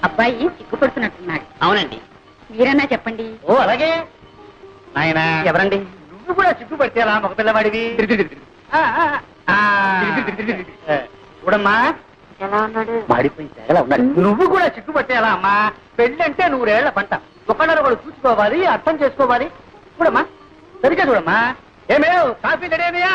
అబ్బాయి సిగ్గుపడుతున్నట్టున్నాడు. అవునండి. మీరన్నా చెప్పండి. ఓ అలాగే. నాయన ఎవరండి? నువ్వు కూడా సిగ్గుపడితే అలా మగ పిల్లవాడివి. చూడమ్మా ఎలా ఉన్నాడు? మాడిపోయి తెగలా ఉన్నాడు. నువ్వు కూడా సిగ్గుపడితే ఎలా అమ్మా? పెళ్ళంటే 100 ఏళ్ల పంట. ఒకళ్ళొకడు చూసుకోవాలి, అర్థం చేసుకోవాలి. చూడమ్మా, సరిగ్గా చూడమ్మా. ఏమేవ్ కాఫీ రెడీయా?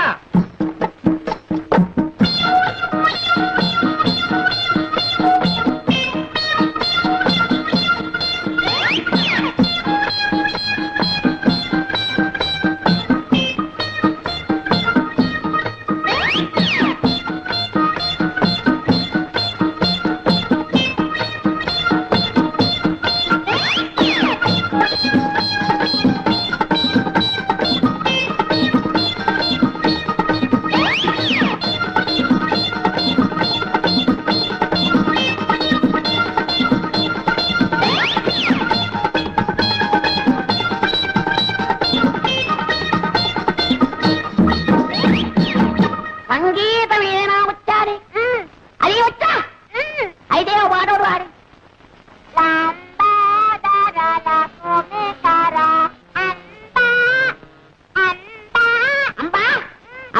సంగీతం ఏనా వచ్చారి? అది వచ్చా అయితే వాడోడు వాడి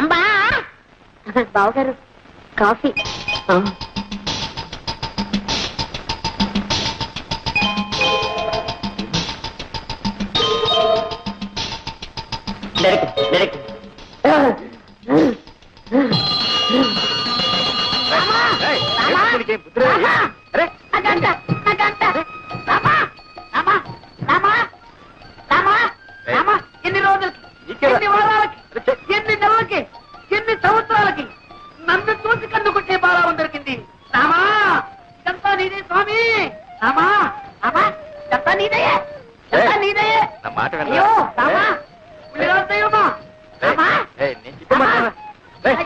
అంబా బావగారు కాఫీ. ఎన్ని రోజులకి, ఎన్ని వారాలకి, ఎన్ని నెలలకి, ఎన్ని సంవత్సరాలకి నన్ను చూసి కన్నుకుంటే బాగా దొరికింది. రామా ఇదంతా నీదే స్వామి. రామా రామా ఇదంతా నీదే, ఇదంతా నీదే. అయ్యో రామా దైవమా. రామా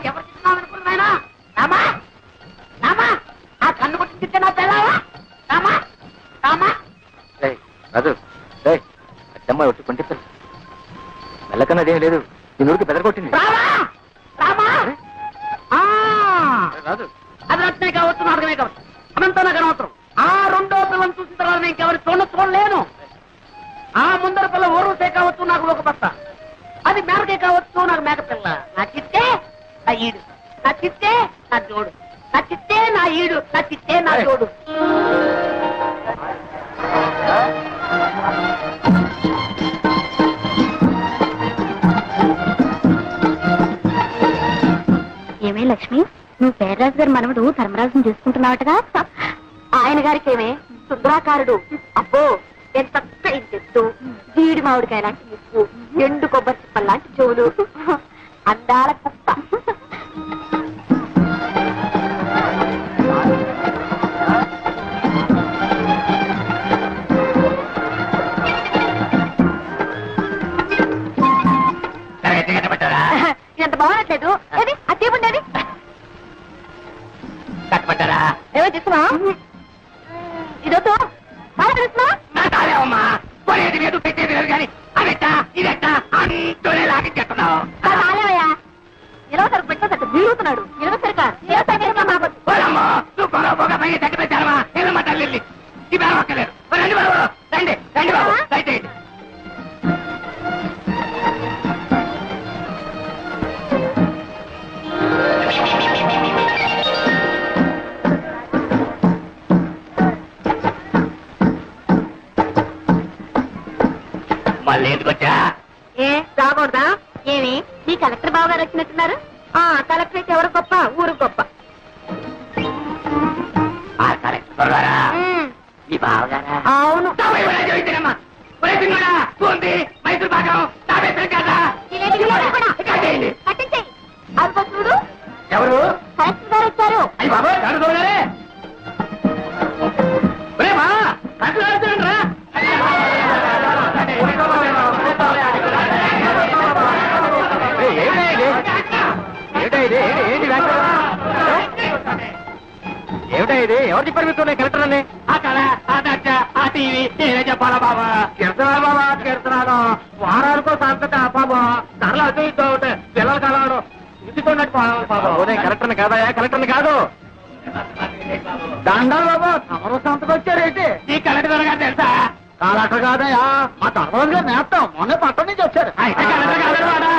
ఎవరు చెప్తున్నావు అనుకున్నాయనా? రామా రామా ఆ కన్ను కొట్టి తిట్టే నా పెళ్ళావా? రామా రామా రాజు అచ్చమ్మ వచ్చి కొంటే మెల్లకన్నదేం లేదు. నీ నూరికి బెదరగొట్టింది. రామా రామా రాజు అది రత్నే కావచ్చు, నాటకమే కావచ్చు, అనంతా నాకు అనవసరం. ఆ రెండో పిల్లని చూసిన తర్వాత నేను ఇంకెవరి చూడలేను. ఆ ముందర పిల్ల ఊరుసే కావచ్చు, నాకు ఒక బస్త. అది మేరకే కావచ్చు, నాకు మేక పిల్ల. నా చిత్తే నా ఈడు, నా చిత్తే నా జోడు, నా చిత్తే నా ఈడు, నా చిత్తే నా జోడు. ఏమే లక్ష్మి, నువ్వు పేర్రాజు గారి మనవడు ధర్మరాజుని చేసుకుంటున్నావటగా? ఆయన గారికి ఏమే సుందరాకారుడు. అబ్బో ఎంత చెట్టు, జీడి మామిడికాయ లాంటి ముక్కు, ఎండు కొబ్బరి చిప్పల్ లాంటి చెవులు, అందాల కుప్ప. ఎంత బాగున్నట్లేదు. ఏది ఆ తీపుండేది కట్టబట్టారా? ఏమో తీసుకున్నా. ఇదొద్దు నాటాలేవమ్మా, కొనేది లేదు పెట్టేది లేదు కానీ అదెట్టా ఇదెట్టా అంటూనే లాగించేస్తున్నావు. ఇరవై సరుకు పెట్టేసరికి వీరుతున్నాడు. ఇరవై సరికా సూపర్ పోగా పైన తగ్గి పెట్టారమ్మా. ఏమమ్మా తల్లి ఈ బేరం అక్కర్లేదు. రండి బాబు, రండి రండి బాబు, దయచేయండి. మళ్ళీ ఎందుకు వచ్చా? ఏ రాకూడదా? ఏమి మీ కలెక్టర్ బాబు గారు వచ్చినట్టున్నారు? కలెక్టర్ అయితే ఎవరు గొప్ప, ఊరు గొప్ప. ఆ కలెక్టర్ గారా? మీ బావగారా? అవును. మైసూర్ భాగం పట్టించేయి. అదిగో చూడు, ఎవరు? కలెక్టర్ గారు వచ్చారు. అయ్యి బాబు గారే ఏమిటా ఇది? ఎవరు చెప్పారు మీకు కలెక్టర్ అని? ఆ చెప్పాలా ఆ దర్శ ఆ టీవీ నేనే చెప్పాలా బాబా కీర్తనాలు బాబా కీర్తనాలు వారానికో సంతక బాబా ధరలు అటు ఇటు ఉంటాయి పిల్లలు కలవడం ఇదికున్నట్టు బాబా కలెక్టర్ని కాదయా కలెక్టర్ని కాదు దండాలు బాబా తమరు సంతకు వచ్చారేంటి ఈ కలెక్టర్ గారు తెలుసా కాలట కాదయా మా ధర్మరాజు గారు నేస్తాం మొన్న పట్టణం నుంచి వచ్చారు అయితే కలెక్టర్ కాదు వాడా.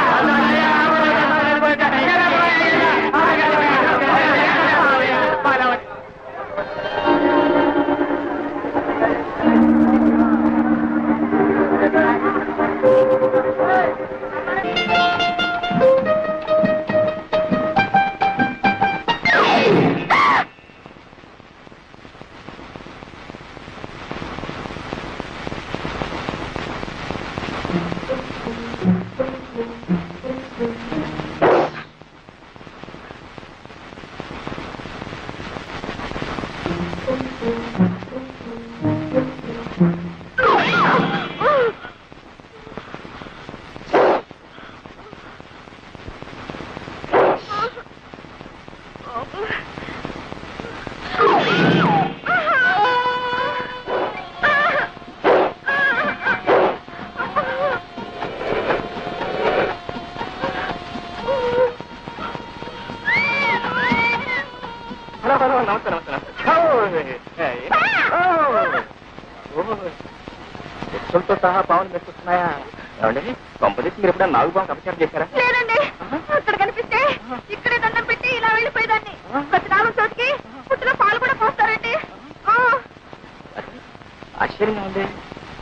చెప్పులతో సహా పావులు మెచ్చుకున్నాయా ఏమండి కొంపదీసి మీరు ఎప్పుడైనా నాలుగు పాము అపచారం చేశారా లేదండి అక్కడ కనిపిస్తే ఇక్కడే దండం పెట్టి ఇలా వెళ్ళిపోయేదాన్ని ప్రతి నాలుగు చోటికి పుట్టిన పాలు కూడా పోస్తారండి ఆశ్చర్యంగా ఉంది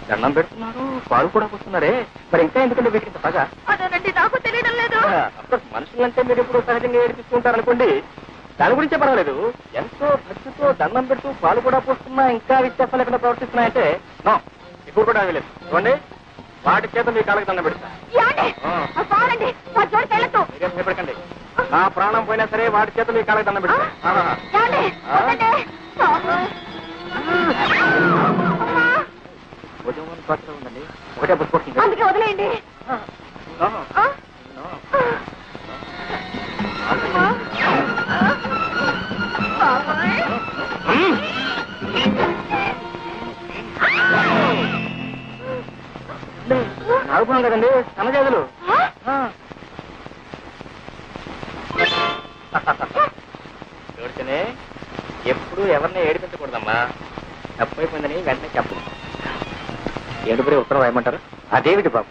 దండం పెడుతున్నారు పాలు కూడా పోస్తున్నారే మరి ఇంకా ఎందుకంటే వీటికి పగ అదేనండి నాకు తెలియడం లేదు అఫ్కోర్స్ మనుషులంటే మీరు ఎప్పుడు సహజంగా ఏడిపిస్తుంటారు అనుకోండి దాని గురించే పర్వాలేదు ఎంతో భక్తితో దండం పెడుతూ పాలు కూడా పోస్తున్నా ఇంకా వ్యత్యాసం లేకుండా ప్రవర్తిస్తున్నాయంటే నో ఇప్పుడు కూడా లేదు చూడండి వాటి చేత మీ కాళ్ళకి దండం పెడతా ఏమండి? ఆ పాలండి మా చోటు వెళ్ళదు మీరేం భయపడకండి నా ప్రాణం పోయినా సరే వాటి చేత మీ కాళ్ళకి దండం పెడతా ఏమండి? వద్దండి. అమ్మా. భుజం పాత్ర ఉందండి ఒకటే పుట్టుకోవచ్చు అందుకే వదిలేయండి ఆ? అమ్మా. బాబాయ్. నాగుతున్నాం కదండి సన్నజాతులు చూడితేనే ఎప్పుడు ఎవరిని ఏడిపించకూడదమ్మా తప్పైపోయిందని వెంటనే చెప్పు ఏడుపురే ఉత్తరం రాయమంటారు అదేమిటి బాబు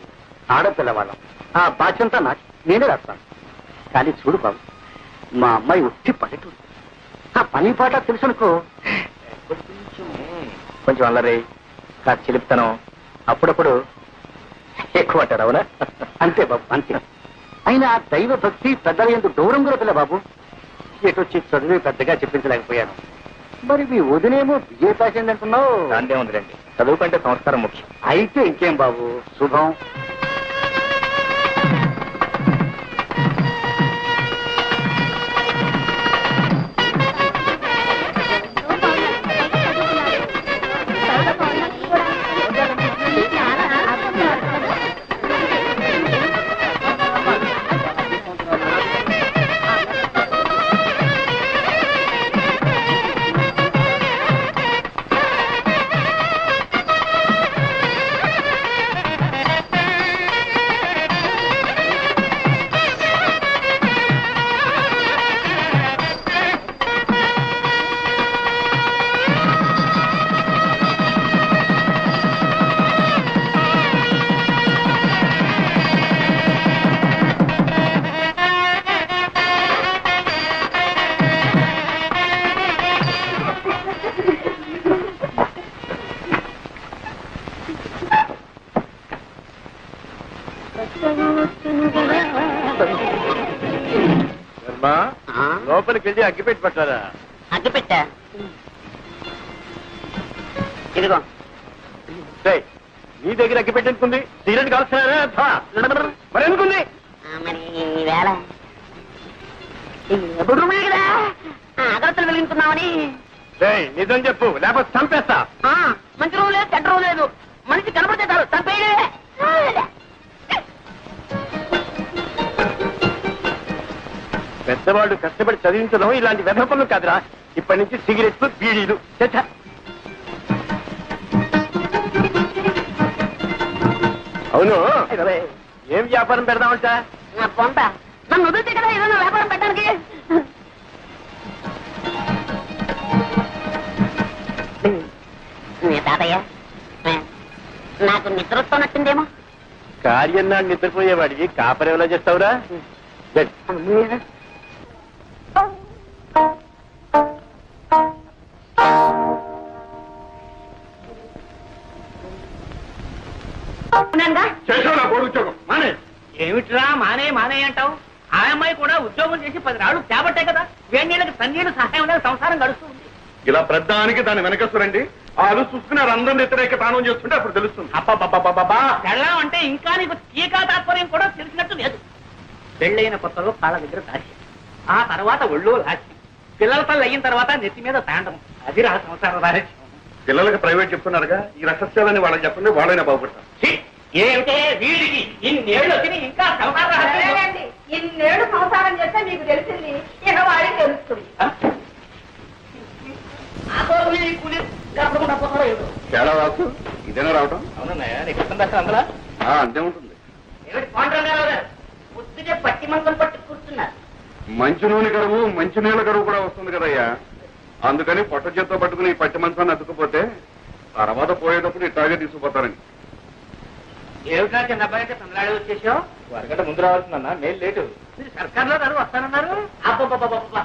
ఆడపిల్లవాళ్ళం ఆ బాధ్యంతా నాకు నేనే రాస్తాను కానీ చూడు బాబు మా అమ్మాయి ఉట్టి పల్లెటూరు ఆ పని పాట తెలుసునుకో కొంచెం అల్లరి కాస్త చిలిపుతనం అప్పుడప్పుడు ఎక్కువ అంటారు అవునా అంతే బాబు అంతే అయినా ఆ దైవ భక్తి పెద్దల ఎందుకు దూరం కూడా పిల్ల బాబు ఎటొచ్చి చదివి పెద్దగా చెప్పించలేకపోయాను మరి మీ వదినేమో బిఏ పాస్ అయింది అంటున్నావు దాందే ఉందిలేండి చదువు కంటే సంస్కారం ముఖ్యం అయితే ఇంకేం బాబు శుభం లోపలికి వెళ్ళి అగ్గిపెట్టి పట్టారా అగ్గి పెట్టా ఇదిగో నీ దగ్గర అగ్గిపెట్టి ఎందుకుంది సిగరెట్ కాల్స్తున్నారా మరి ఎందుకుంది మరి ఈవేళ ఎప్పుడు ఉన్నాయి కదా అగరత్తలు వెలిగించుకున్నామని నిజం చెప్పు లేకపోతే చంపేస్తా మంచి రోజు లేదు చెడ్డ రోజు లేదు మనిషి కనపడితే చాలు చంపేయలే పెద్దవాళ్ళు కష్టపడి చదివించడం ఇలాంటి వ్యర్థ పనులు కాదురా ఇప్పటి నుంచి సిగరెట్లు బీడీలు చచ్చా అవును ఏం వ్యాపారం పెడదామంటా? నా పొంత నన్ను వదిలితే కదా ఏదైనా వ్యాపారం పెట్టడానికి. తాతయ్య నాకు నిద్ర వస్తున్నట్టుందేమో. కార్యం నాడు నిద్రపోయేవాడికి కాపరేవలో చేస్తావురా? ఏమిట్రా మానే మానే అంటావు? ఆ అమ్మాయి కూడా ఉద్యోగం చేసి 10 రాళ్ళు చేపట్టే కదా, వేణీళ్ళకి తన్నీళ్ళు సహాయం లేక సంసారం గడుస్తుంది. ఇలా ప్రధానికి దాని వెనకస్తురండి వాళ్ళు చూసుకున్నారు అందరం వ్యతిరేక తానం చేస్తుంటే అప్పుడు తెలుస్తుంది. అబ్బా పెళ్ళం అంటే ఇంకా నీకు టీకా తాత్పర్యం కూడా తెలిసినట్టు లేదు. పెళ్ళైన కొత్తలో కాళ్ళ దగ్గర కాశీ, ఆ తర్వాత ఒళ్ళు లాచి, పిల్లల తల్లి అయిన తర్వాత నెత్తి మీద తాండం. అది రా సంసారం రాజకీయం. పిల్లలకి ప్రైవేట్ చెప్తున్నారుగా, ఈ రహస్యాలని వాళ్ళకి చెప్పండి, వాళ్ళైనా బాగుపడతారు. ఏమిటే వీడికి ఇన్నేళ్ళు తిని ఇంకా సంసారం రహస్యం? ఇన్నేళ్ళు సంసారం చేస్తే మీకు తెలిసింది, ఇక వాడికి తెలుస్తుంది. తేడా రాసు ఇదేనా రావటం? అవునన్నయ్య, నీకు అర్థం దాకా అందులో అంతే ఉంటుంది. పొద్దుటే పట్టి మంగం పట్టి కూర్చున్నారు. మంచి నూనె కరువు మంచి నీళ్ళ కరువు కూడా వస్తుంది కదయ్యా. అందుకని పొట్ట చేత్తో పట్టుకుని ఈ పట్టి మంచాన్ని అతుక్కుపోతే తర్వాత పోయేటప్పుడు ఇట్లాగే తీసుకుపోతారని. ఏమిటా చిన్న అబ్బాయి అయితే తమిళనాడు వచ్చేసావు? అరగంట ముందు రావాల్సిందన్నా, మెయిల్ లేటు. మీరు సర్కార్లో గారు వస్తానన్నారు. అబ్బబ్బబ్బబ్బ,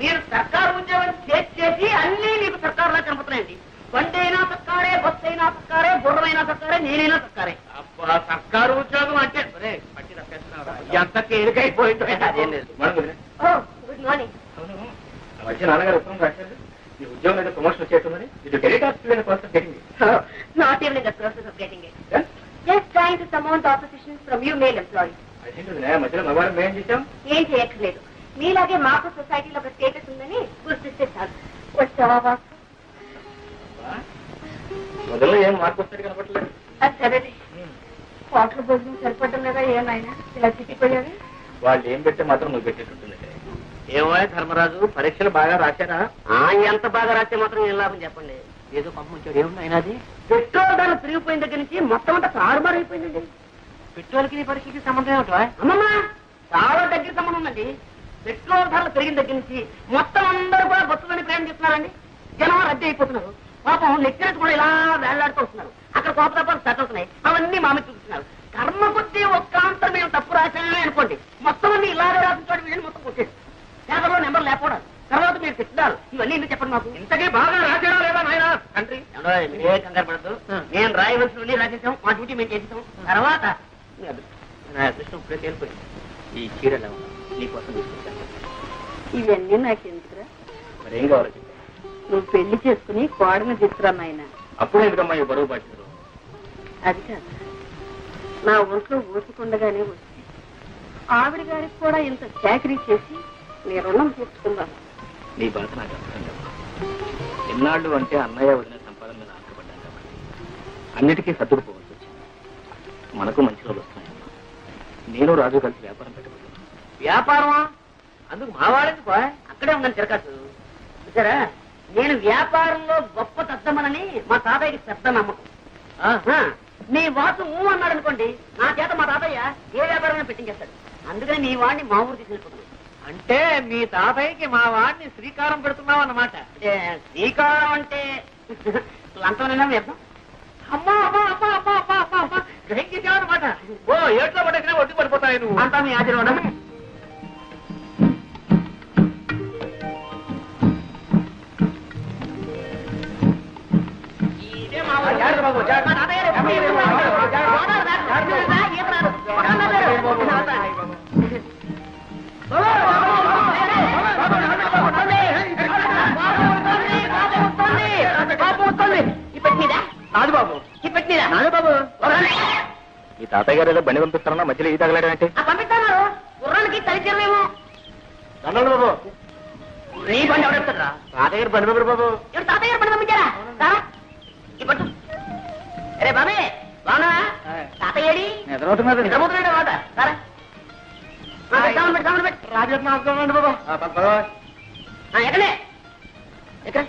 మీరు సర్కారు ఉద్యోగం చేసి అన్ని మీకు సర్కారులా కనపడుతున్నాయండి. బండి అయినా సర్కారే, బస్సు అయినా సర్కారే, గుర్రమైనా సర్కారే, నేనైనా సర్కారే. అబ్బా సర్కారు ఉద్యోగం అంటే పట్టి తప్పేస్తున్నారా? ఎంత తేలికైపోయిందో. అదేం లేదు. Good morning. వచ్చి నాన్నగారు ఉత్తరం రాశారు, ఈ ఉద్యోగం అయితే ప్రమోషన్ వచ్చేట్టున్నది. ఇది డెలిట్ ఆఫీస్ కోసం getting. Not even in the process of getting it. Just trying to surmount opposition from you male employees. అదేంటి మధ్యలో మగవారం మేం చేశాం? ఏం చేయట్లేదు, మీలాగే మాకు సొసైటీలో ఒక స్టేటస్ ఉందని గుర్తిస్తే చాలు. వచ్చావా? మొదల్లో ఏం మార్పు వస్తాడు కనపట్లేదు. అది సరే, వాటర్ భోజనం సరిపడడం లేదా ఏమైనా ఇలా చిక్కిపోయావి? వాళ్ళు ఏం పెడితే మాత్రం నువ్వు పెట్టేటట్టుంది. ఏమో ధర్మరాజు, పరీక్షలు బాగా రాశారా? ఎంత బాగా రాస్తే మాత్రం ఏం లాభం చెప్పండి. ఏదో పంపించాడు. ఏమున్నాయి అది? పెట్రోల్ ధరలు పెరిగిపోయిన దగ్గర నుంచి మొత్తం అంతా తారుమారు అయిపోయిందండి. పెట్రోల్కి నీ పరీక్షకి సంబంధం ఏమిటో? అమ్మమ్మా, చాలా దగ్గర సంబంధం ఉందండి. పెట్రోల్ ధరలు పెరిగిన దగ్గర నుంచి మొత్తం అందరూ కూడా బస్సులని ప్రయాణం చేస్తున్నారండి. జనం రద్దీ అయిపోతున్నారు. పాపం లెక్చరర్స్ కూడా ఇలా వేళ్లాడుతూ వస్తున్నారు. అక్కడ కోప తప్పలు తట్టుతున్నాయి, అవన్నీ మామి చూపిస్తున్నారు. కర్మ కొద్ది ఒక్క అంతా మేము తప్పు రాశామే అనుకోండి, మొత్తం అన్ని ఇలాగే రాసిన చోటు వీళ్ళని మొత్తం కొట్టేది. పేపర్లో నెంబర్ లేకపోవడం, తర్వాత మీరు తిట్టారు. ఇవన్నీ ఎందుకు చెప్పండి మాకు? ఇంతకీ బాగా రాశారా లేదా నాయన తండ్రి? ఏ కంగారు పడద్దు, నేను రాయవలసిన రాసేసాం, మా డ్యూటీ మేము చేసేసాం. తర్వాత నా అదృష్టం ఇప్పుడే తేలిపోయింది. ఈ చీరలు నీకోసం తీసుకొచ్చాను. ఇవన్నీ నాకు ఎందుకురా? మరేం కావాలి? నువ్వు పెళ్లి చేసుకుని కోడని తీసుకురా నాయన. అప్పుడు ఎందుకమ్మా ఈ బరువు బాధ్యతలు? అది కాదు, నా ఒంట్లో ఊరుకుండగానే వచ్చి ఆవిడ గారికి కూడా ఇంత చాకరీ చేసి నీ రుణం తీర్చుకుందాను. నీ బాధ నాకు అర్థం కాదు. ఎన్నాళ్ళు అంటే అన్నయ్య వదిన సంపాదన మీద ఆశపడ్డాను కాబట్టి అన్నిటికీ సర్దుకుపోవాల్సి వచ్చింది. మనకు మంచి రోజులు వస్తున్నాయమ్మా. నేను రాజు కలిసి వ్యాపారం పెట్టబోతున్నాను. వ్యాపారమా? అందుకు మా వాడేందుకు? అక్కడే ఉందని తిరగచ్చు. చూసారా, నేను వ్యాపారంలో గొప్ప తద్దమనని మా తాతయ్యకి పెద్ద నమ్మకం. నీ వాసు అన్నాడు అనుకోండి, నా చేత మా తాతయ్య ఏ వ్యాపారమైనా పెట్టించేస్తాడు. అందుకని మీ వాడిని మా ఊరు తీసుకెళ్ళిపోతున్నాను. అంటే మీ తాతయ్యకి మా వాడిని శ్రీకారం పెడుతున్నావు అన్నమాట. అంటే శ్రీకారం అంటే లంచమైనా వ్యర్థం. అమ్మా అమ్మా అమ్మా అమ్మా అమ్మా అమ్మా అమ్మా గ్రహించావన్నమాట. ఓ ఏట్లో పడేసినా ఒడ్డు పడిపోతాయి నువ్వు అంతా మీ ఆశీర్వాదం. ఈ తాతయ్య గారు ఏదో బండి పంపిస్తారన్నా మధ్యలో ఈ తగలడంటే పంపిస్తాను. గుర్రానికి తలిచేమేమో. బాబు నీ బండి ఎవరెత్తారా? తాతయ్య గారు బండి పంపారు బాబు. ఎవరు తాతయ్య గారు బండి పంపించారా? ఈ పట్టు. అరే బాబే, బాగున్నా? తాతయ్యడి ఎదురవుతున్నారు నిద్రపోతున్నాడు మాట. సరే రాజు బాబు. ఎక్కడే ఎక్కడ?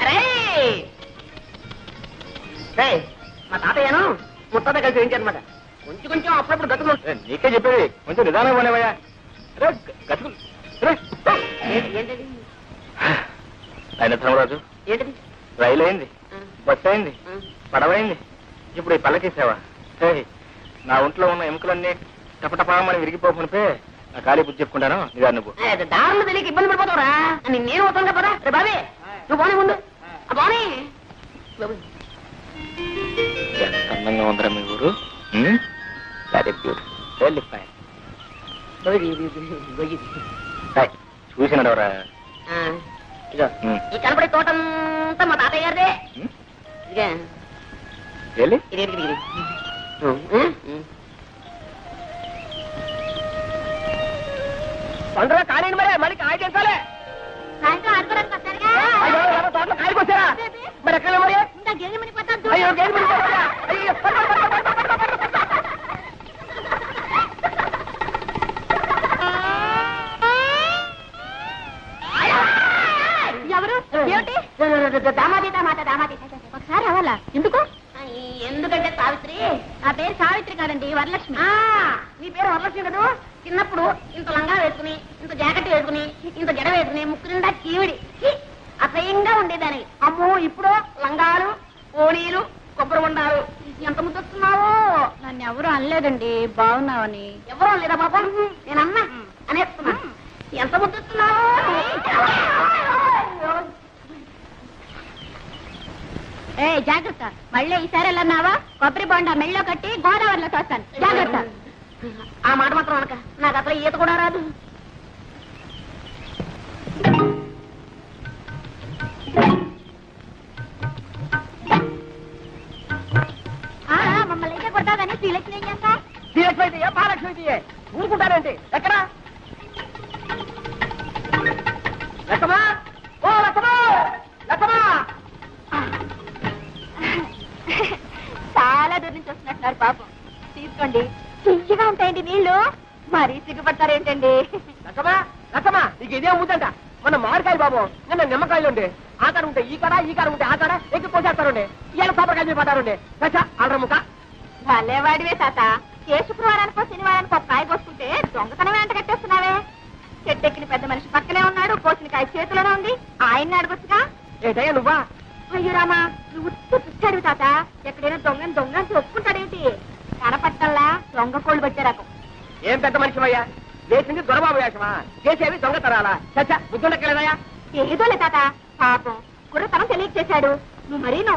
అరే మా తాతయ్యను ముత్తాత కలిసి ఏంటి అనమాట కొంచెం కొంచెం అప్పుడప్పుడు గతులు నీకే చెప్పేది కొంచెం నిదానం పోనేవయ్యా రే గతుకులు రే ఏంటది ఆయన ధర్మరాజు ఏంటది రైలు అయింది బస్సు అయింది పడవైంది ఇప్పుడు ఈ పల్లకేసావా నా ఒంట్లో ఉన్న ఎముకలన్నీ టపటపామని విరిగిపోకునిపే నా ఖాళీ బుద్ధి చెప్పుకుంటాను నిదా నువ్వు దారులు తెలియక ఇబ్బంది పడిపోతావురా నేను అవుతాను కదా రే బాబే నువ్వు పోనీ ముందు పోనీ ఎంత అందంగా ఉందరా మీ ఊరు వెరీ బ్యూటిఫుల్ వెరీ ఫైన్ చూసినాడవరా ఇదో ఈ కనపడే తోటంతా మా తాతయ్య గారిదే ఇదిగా వెళ్ళి ఇది పండుగ కాలేండి మరి మళ్ళీ కాయ చేసాలే సాయంత్రం ఆడుకోవడానికి వస్తారుగా తోటలో కాయకి వచ్చారా మరి ఎక్కడ మరి ఇంకా గేదె మణిపోతాను అయ్యో గేదె మణిపోతుందా? అయ్యో. ఎవరు ఏమిటి దామాది దామాత దామాది ఒకసారి అవ్వాలా ఎందుకు ఎందుకంటే సావిత్రి నా పేరు సావిత్రి కాదండి వరలక్ష్మి నీ పేరు వరలక్ష్మి కదూ చిన్నప్పుడు ఇంత లంగా వేసుకుని ఇంత జాకెట్ వేసుకుని ఇంత జడ వేసుకుని ముక్కు నిండా కీవిడి అసహ్యంగా ఉండేదాని అమ్మో ఇప్పుడు లంగాలు ఓణీలు కొబ్బరి ఉండాలు ఎంత ముద్దొస్తున్నావో నన్ను ఎవరు అనలేదండి బాగున్నావని ఎవరో లేదా బాబా నేనన్నా అనేస్తున్నా ఎంత ముద్దొస్తున్నావో ఏ జాగ్రత్త మళ్ళీ ఈసారి వెళ్ళన్నావా కొబ్బరి బొండ మెళ్ళో కట్టి గోదావరిలో తోస్తాను జాగ్రత్త ఆ మాట మాత్రం అనక నాకు అసలు ఈత కూడా రాదు మమ్మల్ని అయితే కొడతావు కానీ శ్రీలక్ష్మి ఏం చేస్తా శ్రీలక్ష్మి అయితే మహాలక్ష్మి అయితే ఊరుకుంటారేంటి ఎక్కడ లక్ష్మా ఓ లక్ష్మా లక్ష్మా చాలా దూరం నుంచి వస్తున్నట్టున్నారు పాపం తీసుకోండి తీయగా ఉంటాయండి నీళ్లు మరీ సిగ్గుపడతారేంటండి లక్ష్మా లక్ష్మా నీకు ఇదే ముందంట మన మామిడికాయలు బాబు నిన్న నిమ్మకాయలు ఉండే ఆ కాడ ఉంటే ఈ కాడ ఉంటే ఆ కాడ ఎక్కి పోసేస్తారుండే ఇవాళ కొబ్బరికాయలు పడ్డారుండే అల్ర ముఖ భలేవాడివే తాత ఏ శుక్రవారానికో శనివారానికో ఒక కాయ కోసుకుంటే దొంగతనం వెంట కట్టేస్తున్నావే చెట్టెక్కిన పెద్ద మనిషి పక్కనే ఉన్నాడు కోసిన కాయ చేతిలోనే ఉంది ఆయన్ని అడగొచ్చుగా ఏంటయ్యా నువ్వా అయ్యో రామా నువ్వు పిచ్చాడు తాత ఎక్కడైనా దొంగ అని ఒప్పుకుంటాడేంటి కనపట్టల్లా దొంగ కోళ్ళు పెట్టే రకం ఏం పెద్ద మనిషి అయ్యా వేసింది దొరబాబు వేషమా చేసేవి దొంగతనాలా చచ్చా బుద్ధుండక్కలేదయ్యా ఏదోలే తాత పాపం కుర్రతనం తెలియక చేశాడు నువ్వు మరీను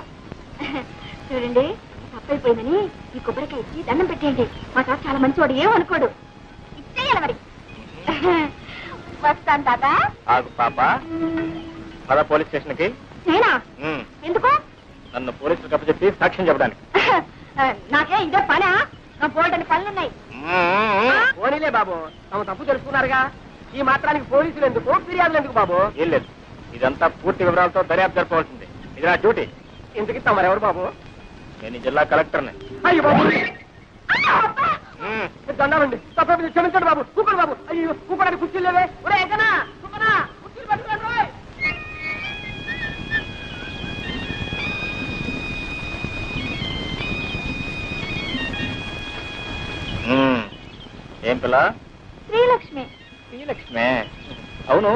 చూడండి తప్పైపోయిందని ఈ కొబ్బరికాయ ఇచ్చి దండం పెట్టేయండి మా తాత చాలా మంచివాడు ఏమనుకోడు ఇచ్చేయాలి మరి వస్తాను తాత ఆగు పాప పద పోలీస్ స్టేషన్ కి నేనా ఎందుకు నన్ను పోలీసులు కప్పచెప్పి సాక్ష్యం చెప్పడానికి నాకే ఇదే పనా నా బోల్డని పనులున్నాయి పోనీలే బాబు తమ తప్పు తెలుసుకున్నారుగా ఈ మాత్రానికి పోలీసులు ఎందుకు ఫిర్యాదులు ఎందుకు బాబు ఏం లేదు ఇదంతా పూర్తి వివరాలతో దర్యాప్తు జరపవలసింది ఇది నా డ్యూటీ ఎందుకు ఇస్తాం ఎవరు బాబు నేను ఈ జిల్లా కలెక్టర్ని అయ్యో బాబు దండాలండి తప్ప క్షమించండి బాబు కూపడు బాబు అయ్యో కూపడానికి కుర్చీలు లేవే ఒరే ఎక్కనా కూపనా కుర్చీలు పట్టుకోండి ఏం పిల్ల శ్రీలక్ష్మి శ్రీలక్ష్మే అవును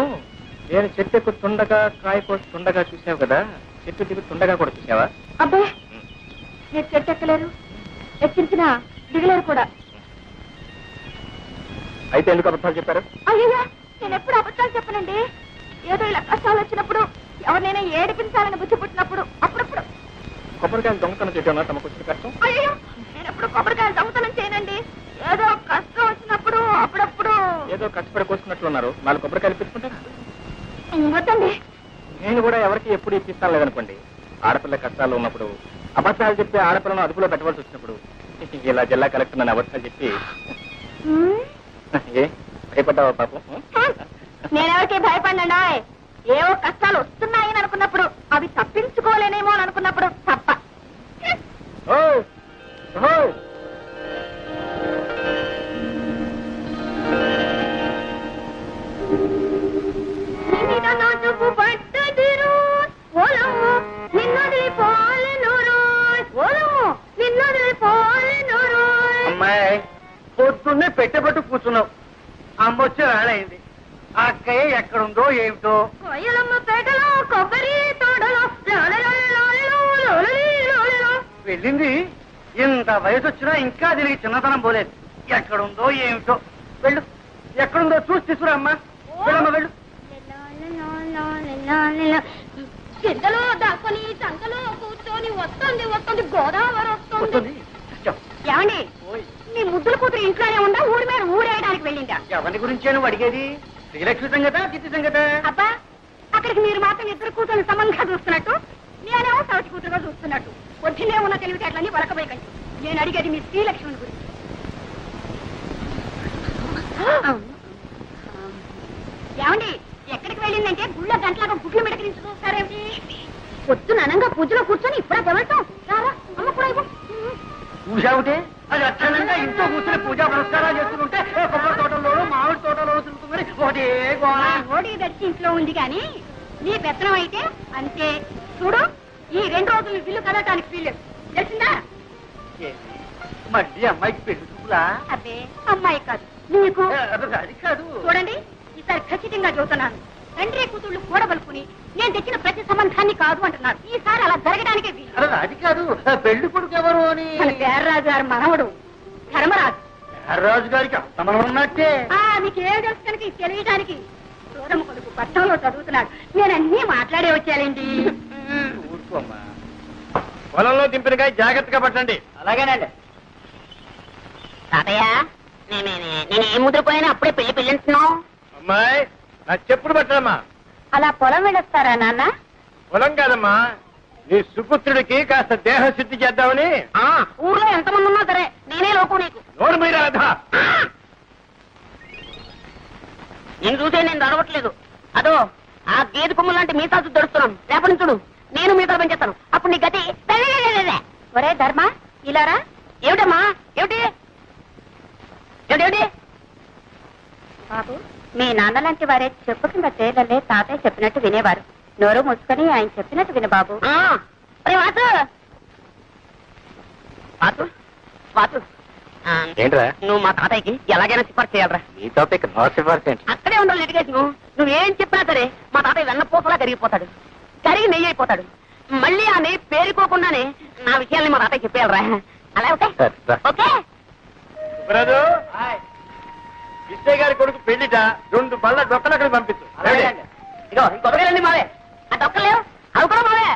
నేను చెట్టు ఎక్కుతుండగా కాయ కోస్తుండగా చూసావు కదా చెట్టు దిగుతుండగా కూడా చూసావా అబ్బే మీరు చెట్టు ఎక్కలేరు ఎక్కించినా దిగలేరు కూడా అయితే ఎందుకు అబద్ధాలు చెప్పారు అయ్యో నేను ఎప్పుడు అబద్ధాలు చెప్పనండి ఏదో ఇలా కష్టాలు వచ్చినప్పుడు ఎవరినైనా ఏడిపించాలని బుద్ధి పుట్టినప్పుడు అప్పుడప్పుడు కొబ్బరికాయలు దొంగతనం చేయడం తమకు వచ్చిన కష్టం అయ్యో నేను ఎప్పుడు కొబ్బరికాయలు దొంగతనం చేయనండి ఏదో కష్టం వచ్చినప్పుడు అప్పుడప్పుడు ఏదో కష్టపడి కోసుకున్నట్లున్నారు 4 కొబ్బరికాయలు పెట్టుకుంటారా వద్దండి నేను కూడా ఎవరికి ఎప్పుడు ఇప్పిస్తాను లేదనుకోండి ఆడపిల్ల కష్టాలు ఉన్నప్పుడు అబద్ధాలు చెప్పి ఆడపిల్లను అదుపులో పెట్టవలసి వచ్చినప్పుడు ఇలా జిల్లా కలెక్టర్ నన్ను అబద్ధాలు చెప్పి ఏ భయపడ్డావా పాపం నేనెవరికి భయపడినా ఏవో కష్టాలు వస్తున్నాయని అనుకున్నప్పుడు అవి తప్పించుకోలేనేమో అని అనుకున్నప్పుడు తప్ప ఓ ఓ నిన్నది పోలెను నిన్నది పోలెను పొద్దున్నే పెట్టబట్టు కూర్చున్నావు. అమ్మొచ్చే వేళ అయింది. ఆ అక్కయ్య ఎక్కడుందో ఏమిటో. కోయలమ్మ పేటలో కొబ్బరి తోటలో వెళ్ళింది. ఇంత వయసు వచ్చినా ఇంకా దీనికి చిన్నతనం పోలేదు. ఎక్కడుందో ఏమిటో. వెళ్ళు, ఎక్కడుందో చూసి తీసుకురా అమ్మా. వెళ్ళమ్మా వెళ్ళు. కిందలో దాక్కుని సంకలో కూర్చొని వస్తుంది వస్తుంది గోదావరి వస్తుంది. ఏమండి, మీ ముద్దుల కూతురు ఇంట్లోనే ఉందా, ఊరి మీద ఊరేయడానికి వెళ్ళిందా? ఎవరి గురించే నువ్వు అడిగేది? శ్రీలక్ష్మి సంగత, చిత్తి సంగత? అబ్బా, అక్కడికి మీరు మాత్రం ఇద్దరు కూతురు సమంగా చూస్తున్నట్టు, నేనేమో సవతి కూతురుగా చూస్తున్నట్టు. పొద్దున్నే ఉన్న తెలివితేటలన్నీ వరకబోయకండి. నేను అడిగేది మీ శ్రీలక్ష్మి గురించి. ఏమండి, ఎక్కడికి వెళ్ళిందంటే గుళ్ళ గంటలాగా గుడ్లు మెడకరించి చూస్తారేమిటి? పొద్దున అనంగా పూజలో కూర్చొని ఇప్పుడే తెవడతాం. రారా అమ్మ కూడా ఇవ్వు. పూజావుటే అది అక్షరంగా ఇంట్లో కూర్చొని పూజా పురస్కారాలు చేస్తుంటే కొబ్బరి తోటలోనూ మామిడి తోటలోనూ తిరుగుతుంది. ఒకటే గోళ. ఓడి దర్శి ఇంట్లో ఉంది కానీ నీ పెత్తనం అయితే అంతే. చూడు, ఈ 2 రోజులు బిల్లు కదటానికి వీల్లేదు, తెలిసిందా? మళ్ళీ అమ్మాయికి పెళ్లి చూపులా? అబ్బే, అమ్మాయి కాదు నీకు. అది కాదు. చూడండి, ఈసారి ఖచ్చితంగా చెబుతున్నాను. తండ్రి కూతుళ్ళు కూడబలుకుని నేను తెచ్చిన ప్రతి సంబంధాన్ని కాదు అంటున్నారు. ఈసారి అలా జరగడానికే వీలు. అది కాదు, పెళ్లి కొడుకు ఎవరు అని. మన పేర్రాజు గారి మనవడు ధర్మరాజు. రాజు గారికి అంతమనం ఉన్నట్టే. మీకు ఏం తెలుసు కనుక ఇది తెలియడానికి. సూరమ్మ కొడుకు పట్టణంలో చదువుతున్నాడు. నేను అన్నీ మాట్లాడే వచ్చానండి. ఊరుకోమ్మా. పొలంలో దింపినకాయ జాగ్రత్తగా పట్టండి. అలాగేనండి. తాతయ్య, నేను ఏం ముద్రపోయినా అప్పుడే పెళ్లి పెళ్ళింటున్నావు. అమ్మాయి, నా చెప్పుడు పట్టడమ్మా. అలా పొలం వెళ్ళొస్తారా నాన్న? పొలం కాదమ్మా, నీ సుపుత్రుడికి కాస్త దేహ శుద్ధి చేద్దామని. ఊర్లో ఎంతమంది ఉన్నా సరే నేనే లోకం నీకు. నోరు మీరా రాధా. నేను చూసే నేను అడవట్లేదు. అదో ఆ గేదె కొమ్ము లాంటి మీసాలు దొరుకుతున్నాను. రేపటి చూడు, నేను మీసాలు పెంచేస్తాను. అప్పుడు నీ గతి. ఒరే ధర్మ, ఇలారా. ఏమిటమ్మా? ఏమిటి ఏమిటి? బాబు, మీ నాన్న లాంటి వారే చెప్పు కింద తేలలే తాతయ్య చెప్పినట్టు వినేవారు. నోరు మూసుకొని ఆయన చెప్పినట్టు విను బాబు. వాసు వాసు వాసు, ఏంట్రా? నువ్వు మా తాతయ్యకి ఎలాగైనా సిఫార్సు చేయాలరా. నీ టాపిక్ నో సిఫార్సెంట్. అక్కడే ఉండాలి లిటిగేషన్. నువ్వేం చెప్పినా సరే మా తాతయ్య వెన్నపోసలా కరిగిపోతాడు, కరిగి నెయ్యి అయిపోతాడు. మళ్ళీ ఆ నెయ్యి పేరుకోకుండానే నా విషయాల్ని మా తాతయ్య చెప్పేయాలరా. అలా ఓకే? ఓకే. సుబ్రాజు, విజయ్ గారి కొడుకు పెళ్లిట 2 బళ్ళ డొక్కలు అక్కడ పంపించు. ఇగో ఈ కొబ్బరికాయలన్నీ మావే, ఆ డొక్కలేవు అవి కూడా మావే.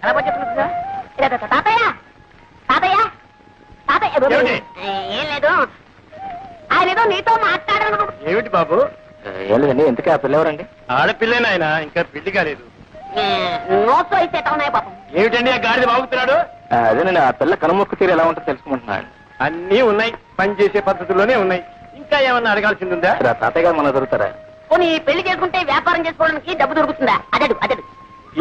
ఎలా పోయి చెప్తున్నా తాతయ్య తాతయ్య తాతయ్య. ఏమిటి? ఏం లేదు, ఆయన ఏదో నీతో మాట్లాడాను. ఏమిటి బాబు? ఏం లేదండి. ఎందుకు ఆ పిల్ల ఎవరండి? ఆడపిల్లేనా ఆయన? ఇంకా పెళ్లి కాలేదు. నోట్స్ అయితే ఉన్నాయి పాపం. ఏమిటండి ఆ గాడిద బాగుతున్నాడు? అదేనండి, ఆ పిల్ల కనుమొక్కు తీరు ఎలా ఉంటుందో తెలుసుకుంటున్నాను. అన్నీ ఉన్నాయి, పనిచేసే పద్ధతుల్లోనే ఉన్నాయి. ఇంకా ఏమన్నా అడగాల్సిందిందా? తాతయ్య గారు మన దొరుకుతారా? పోనీ పెళ్లి చేసుకుంటే వ్యాపారం చేసుకోవడానికి డబ్బు దొరుకుతుందా? అదడు అదడు.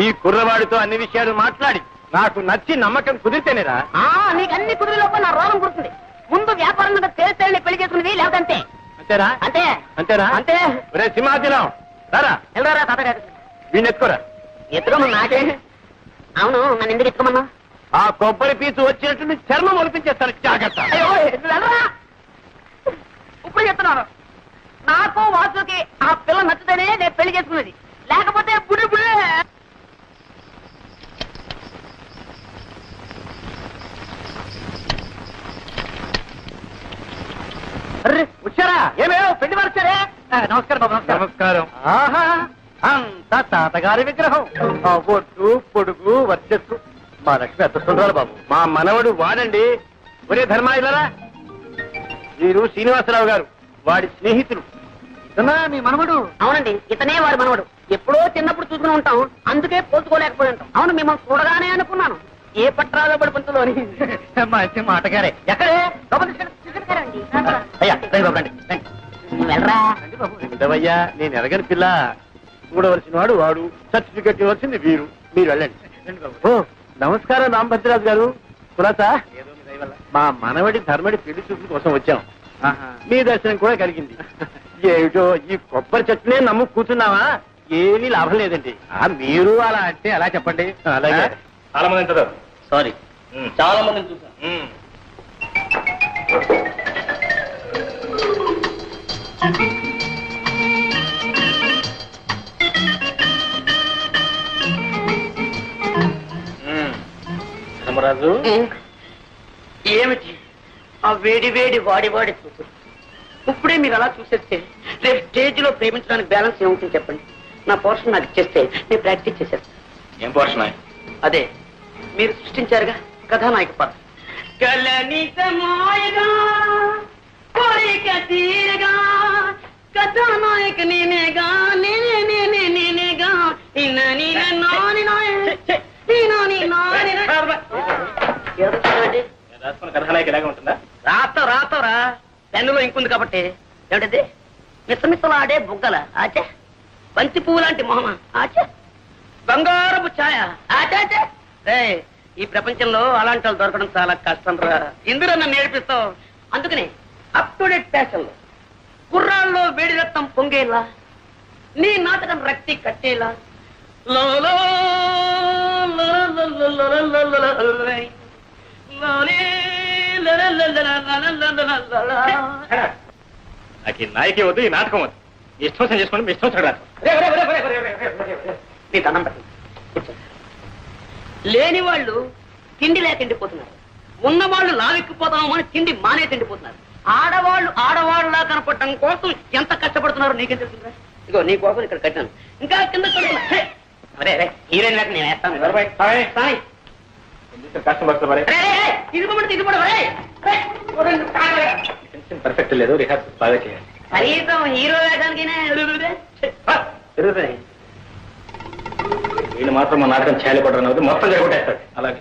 ఈ కుర్రవాడితో అన్ని విషయాలు మాట్లాడి నాకు నచ్చి నమ్మకం కుదిరితేనేరా. నీకు అన్ని కుదిరి లోపల నా రోగం కుడుతుంది. ముందు వ్యాపారం మీద తేలితేనే పెళ్లి చేసుకునేది, లేకపోతే అంతే. అంతేనా? అంతే అంతేనా? అంతే. ఒరే సింహాచలం, రారా వెళ్ళరా తాతయ్య గారు. వీణ్ణి ఎత్తుకోరా. ఎత్తుకోమన్నా నాకే. అవును, నన్ను ఎందుకు ఎత్తుకోమన్నా? ఆ కొబ్బరి పీచు వచ్చినట్టు నీ చర్మం ఒలిపించేస్తాను, జాగ్రత్త. అయ్యో వెళ్ళరా. ఇప్పుడు చెప్తున్నాను, నాకు వాసుకి ఆ పిల్ల నచ్చితేనే నేను పెళ్లి చేసుకున్నది, లేకపోతే బుడి బుడే. వచ్చారా? ఏమేమో పెళ్లి వారు వచ్చారే. నమస్కారం బాబు. నమస్కారం. ఆహా, అంతా తాతగారి విగ్రహం. ఆ ఒట్టు పొడుగు వర్చస్సు మా లక్ష్మి అదృష్టంరాలు బాబు. మా మనవడు వాడండి. ఒరే ధర్మా, ఇలారా. వీరు శ్రీనివాసరావు గారు, వాడి స్నేహితులు. ఇతనా మీ మనవడు? అవునండి, ఇతనే వాడి మనవడు. ఎప్పుడో చిన్నప్పుడు చూసుకుని ఉంటాం, అందుకే పోల్చుకోలేకపోయి ఉంటాం. అవును, మిమ్మల్ని చూడగానే అనుకున్నాను ఏ పట్రాలో పడి పంతులు అని. మంచి మాటగారే. ఎక్కడే? అయ్యా రండి బాబు, రండి. నువ్వు వెళ్ళరా. ఉండవయ్యా, నేను ఎరగని పిల్ల. చూడవలసిన వాడు వాడు, సర్టిఫికెట్ ఇవ్వాల్సింది వీరు. మీరు వెళ్ళండి. ఓ నమస్కారం రామభద్రరాజు గారు. కులాసా? మా మనవడి ధర్మడి పెళ్లి చూపుల కోసం వచ్చాం. మీ దర్శనం కూడా కలిగింది. ఏమిటో ఈ కొబ్బరి చెట్టునే నమ్ము కూర్చున్నావా? ఏమీ లాభం లేదండి. మీరు అలా అంటే అలా చెప్పండి. అలాగే. చాలా మంది ఉంటారు. సారీ, చాలా మందిని చూసాను. ధర్మరాజు, ఏమిటి ఆ వేడి వేడి వాడి వాడి చూపు? ఇప్పుడే మీరు అలా చూసేస్తే రేపు స్టేజ్ లో ప్రేమించడానికి బ్యాలెన్స్ ఏముంటుంది చెప్పండి. నా పోర్షన్ నాకు ఇచ్చేస్తే నేను ప్రాక్టీస్ చేసేస్తాను. ఏం పోషణ? అదే మీరు సృష్టించారుగా కథానాయక పాత్ర. కలనితమాయగా కోరిక తీరగా కథానాయక నేనేగా నేనేగా రాసుకున్న కథానాయక ఎలాగా ఉంటుందా? రాతవరా పెన్నులో ఇంకుంది కాబట్టి. ఏమిటది? మిసమిసలాడే బుగ్గల ఆచే, బంతి పువ్వు లాంటి మొహమ ఆచే, బంగారపు ఛాయ ఆచాచే. ఈ ప్రపంచంలో అలాంటి వాళ్ళు దొరకడం చాలా కష్టం రా. ఇందులో నన్ను నేర్పిస్తావు. అందుకని అప్ టు డేట్ ఫ్యాషన్ లో కుర్రాల్లో వేడి రక్తం పొంగేలా, నీ నాటకం రక్తి కట్టేలా నాకు ఈ నాయకే వద్దు, ఈ నాటకం వద్దు. మీ ఇష్టం వచ్చిన చేసుకోండి, మీ ఇష్టం వచ్చిన రాదు. నీ దండం పెట్టండి. లేని వాళ్ళు తిండి లేక తిండిపోతున్నారు, ఉన్నవాళ్ళు లావెక్కిపోతాము అని తిండి మానే తిండిపోతున్నారు. ఆడవాళ్ళు ఆడవాళ్ళలా కనపడటం కోసం ఎంత కష్టపడుతున్నారో నీకేం తెలుస్తుందా? ఇగో నీ కోసం ఇక్కడ కట్టాను, ఇంకా కింద కడుతున్నా. అరే హీరోయిన్ లేక నేను వేస్తాను. కస్టమర్స్ మరి పర్ఫెక్ట్ లేదు, రిహార్సల్ బాగా చేయాలి. కనీసం హీరో వేయడానికి వీళ్ళు మాత్రం మా నాటకం చేయాలి పడరు మొత్తం జరుగుతారు. అలాగే